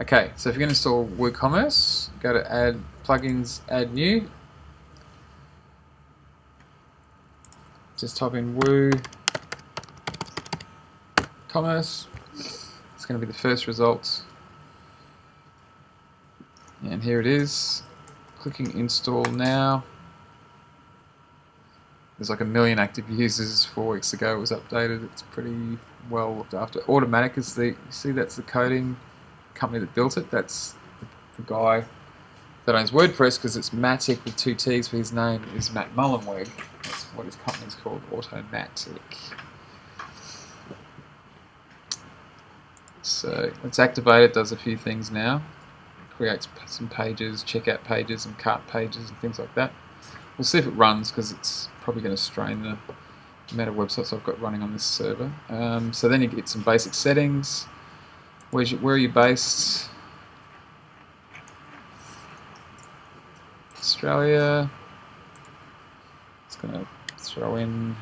Okay, so if you're going to install WooCommerce, go to Add Plugins, Add New. Just type in WooCommerce. It's going to be the first result. And here it is. Clicking Install Now. There's like 1 million active users 4 weeks ago. It was updated. It's pretty well looked after. Automatic is the, you see that's the coding company that built it. That's the guy that owns WordPress, because it's Matic with 2 T's for his name is Matt Mullenweg. That's what his company's called, Automatic. So it's activated, does a few things now. Creates some pages, checkout pages and cart pages and things like that. We'll see if it runs, because it's probably going to strain the amount of websites I've got running on this server. So then you get some basic settings. Where are you based? Australia. It's going to throw in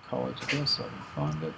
college address so I can find it.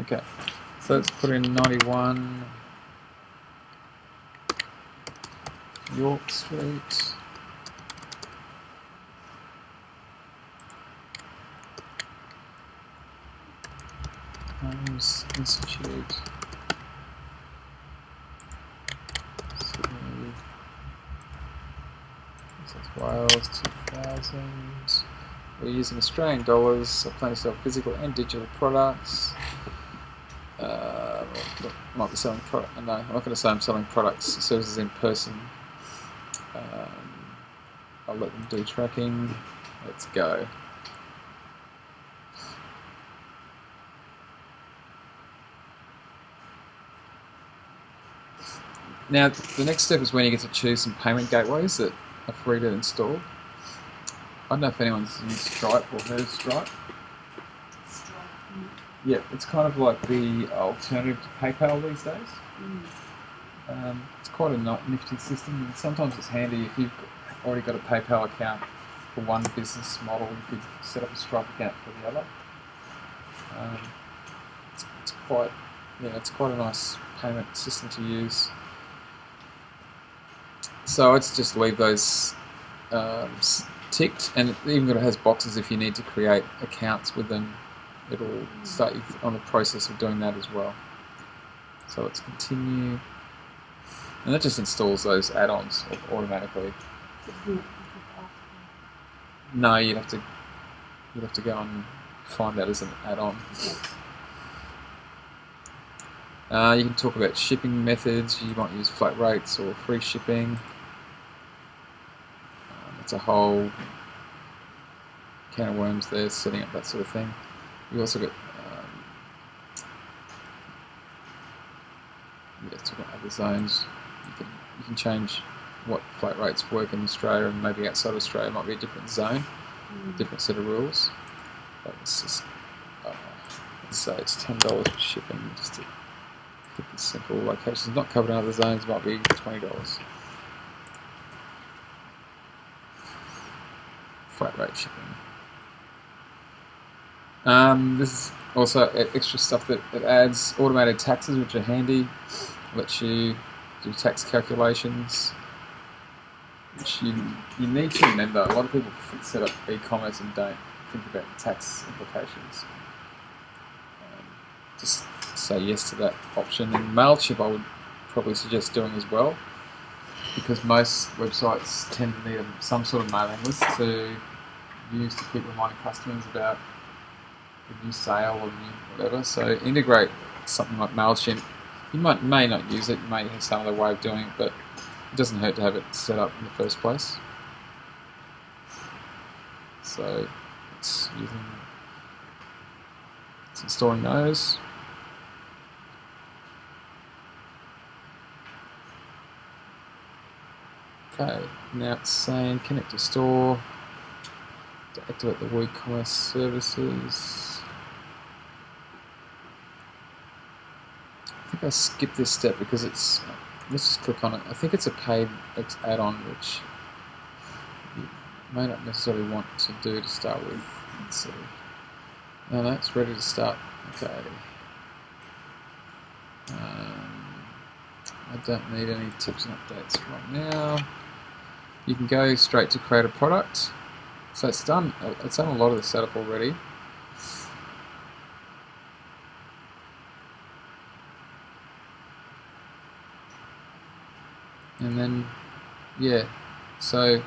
Okay, so let's put in 91 York Street. Homes Institute. Sydney. New South Wales 2000. We're using Australian dollars. I plan to sell physical and digital products. Might be selling product. No, I'm not going to say I'm selling products, services in person. I'll let them do tracking. Let's go. Now, the next step is when you get to choose some payment gateways that are free to install. I don't know if anyone's used Stripe or heard of Stripe. Yeah, it's kind of like the alternative to PayPal these days. It's quite a nifty system, and sometimes it's handy if you've already got a PayPal account for one business model, you could set up a Stripe account for the other. It's quite a nice payment system to use. So I'd just leave those ticked, and even it has boxes if you need to create accounts with them. It'll start you on the process of doing that as well. So let's continue, and that just installs those add-ons automatically. No, you'd have to go and find that as an add-on. You can talk about shipping methods. You might use flat rates or free shipping. It's a whole can of worms there, setting up that sort of thing. You also got talking about other zones. You can change what flat rates work in Australia, and maybe outside Australia might be a different zone, different set of rules. But it's just, let's say it's $10 for shipping, just to keep the simple. Locations not covered in other zones might be $20. Flat rate shipping. This is also extra stuff that it adds automated taxes, which are handy. Lets you do tax calculations, which you need to remember. A lot of people set up e-commerce and don't think about the tax implications. Just say yes to that option. And MailChimp I would probably suggest doing as well, because most websites tend to need some sort of mailing list to use to keep reminding customers about a new sale or new whatever. So integrate something like MailChimp You may not use it, you may have some other way of doing it, but it doesn't hurt to have it set up in the first place. So it's installing those. Okay, now it's saying connect to store to activate the WooCommerce services. I think I skipped this step because it's, let's just click on it. I think it's a paid add-on which you may not necessarily want to do to start with. Let's see. No, it's ready to start. Okay. I don't need any tips and updates right now. You can go straight to create a product. So it's done a lot of the setup already. And then, yeah, so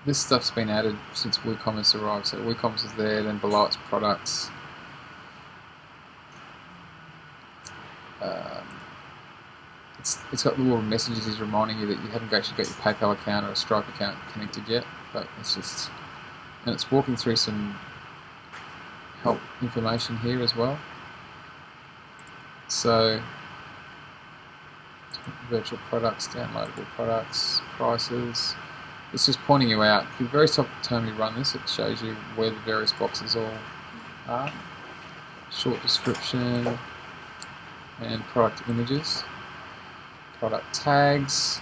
this stuff's been added since WooCommerce arrived. So WooCommerce is there, then below it's products. It's got little messages reminding you that you haven't actually got your PayPal account or a Stripe account connected yet, but it's just, and it's walking through some help information here as well. So virtual products, downloadable products, prices. It's just pointing you out. If you very top time you run this, it shows you where the various boxes all are. Short description and product images. Product tags,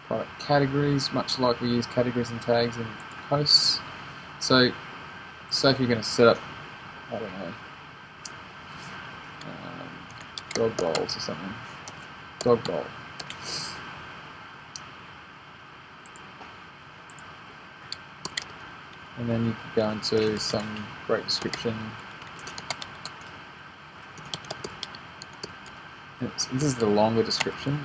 product categories, much like we use categories and tags in posts. So if you're going to set up, I don't know, dog bowls or something, dog bowl. And then you could go into some great description. This is the longer description.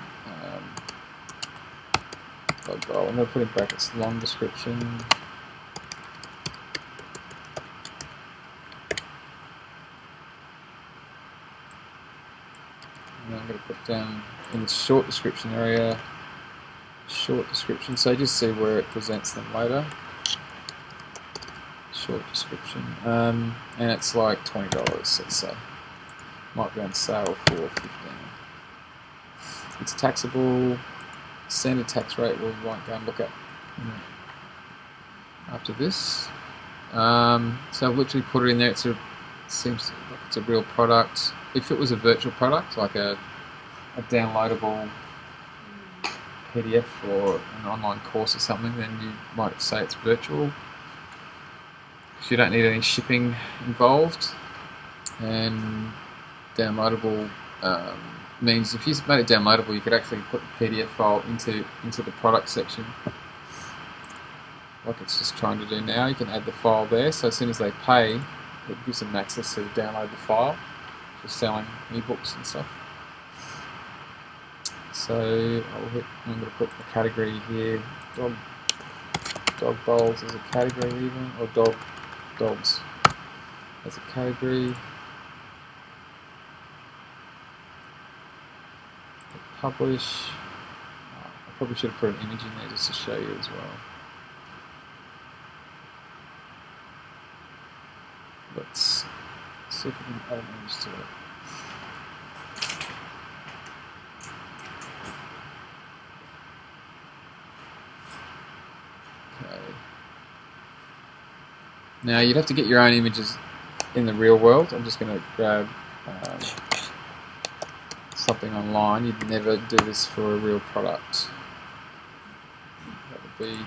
I'm going to put in brackets long description. And I'm going to put down in the short description area, short description. So you just see where it presents them later. Short description. And it's like $20, let's say. Might be on sale for $15. It's taxable. Standard tax rate we won't go and look at after this. So I've literally put it in there. It seems like it's a real product. If it was a virtual product, like a downloadable PDF or an online course or something, then you might say it's virtual. Because you don't need any shipping involved. And downloadable means if you made it downloadable, you could actually put the PDF file into the product section, like it's just trying to do now. You can add the file there, so as soon as they pay, it gives them access to download the file for selling ebooks and stuff. So I'm going to put a category here, dog bowls as a category even, or dogs as a category. Publish. I probably should have put an image in there just to show you as well. Let's see if we can add an image to it. Okay. Now you'd have to get your own images in the real world. I'm just going to grab something online. You'd never do this for a real product. That would be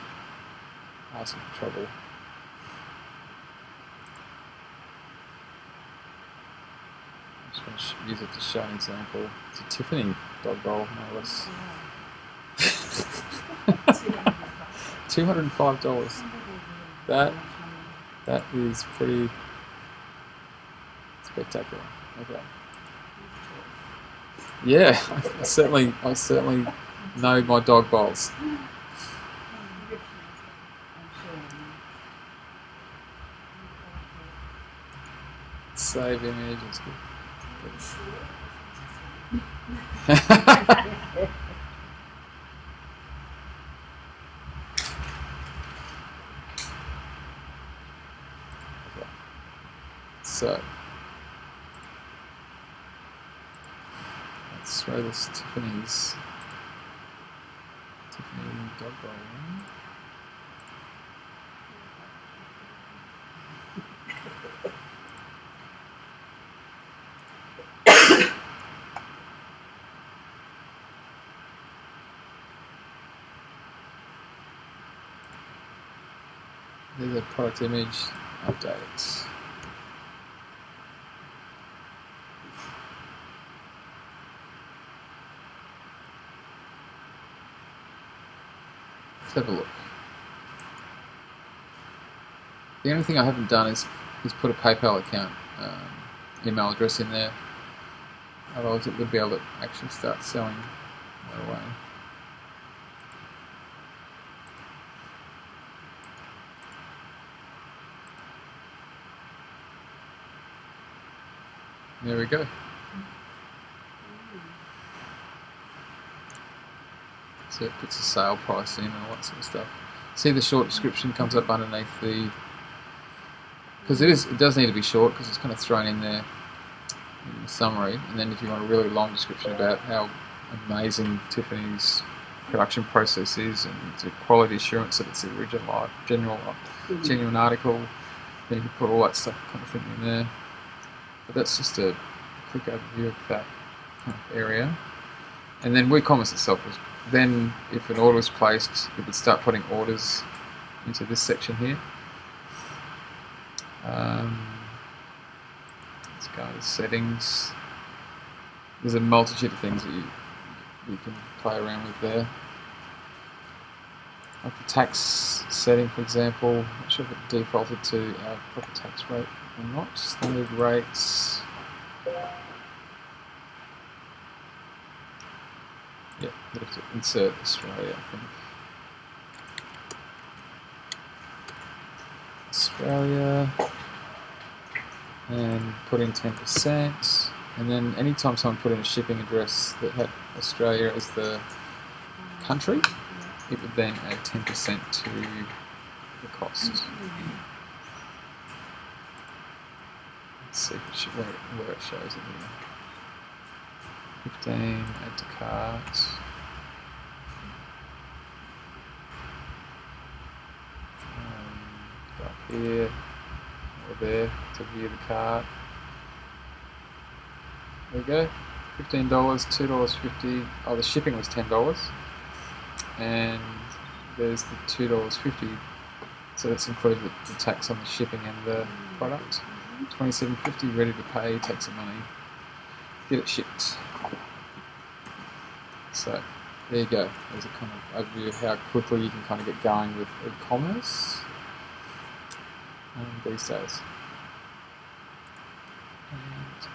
asking for trouble. I'm just going to use it to show an example. It's a Tiffany dog bowl, no less. $205. That is pretty spectacular. Okay. Yeah, I certainly know my dog bowls. Save image. So let's throw this Tiffany dog bowl in. There's a product image updates. Let's have a look. The only thing I haven't done is put a PayPal account email address in there. Otherwise it would be able to actually start selling right away. There we go. So it puts a sale price in and all that sort of stuff. See, the short description comes up underneath the, because it does need to be short because it's kind of thrown in there in the summary. And then if you want a really long description about how amazing Tiffany's production process is and the quality assurance that it's the original, genuine article, then you can put all that stuff kind of thing in there. But that's just a quick overview of that kind of area. And then WooCommerce itself was, then if an order was placed, it would start putting orders into this section here. Let's go to settings. There's a multitude of things that you can play around with there. Like the tax setting, for example. I'm not sure if it defaulted to our proper tax rate or not. Standard rates. Yeah, you have to insert Australia, I think. Australia, and put in 10%, and then anytime someone put in a shipping address that had Australia as the country, it would then add 10% to the cost. Let's see where it shows it here. 15, add to cart. Go up here, or there to view the cart. There we go. $15, $2.50. Oh, the shipping was $10, and there's the $2.50. So that's included the tax on the shipping and the product. $27.50, ready to pay. Take some money. Get it shipped. So there you go. There's a kind of overview of how quickly you can kind of get going with e-commerce these days. And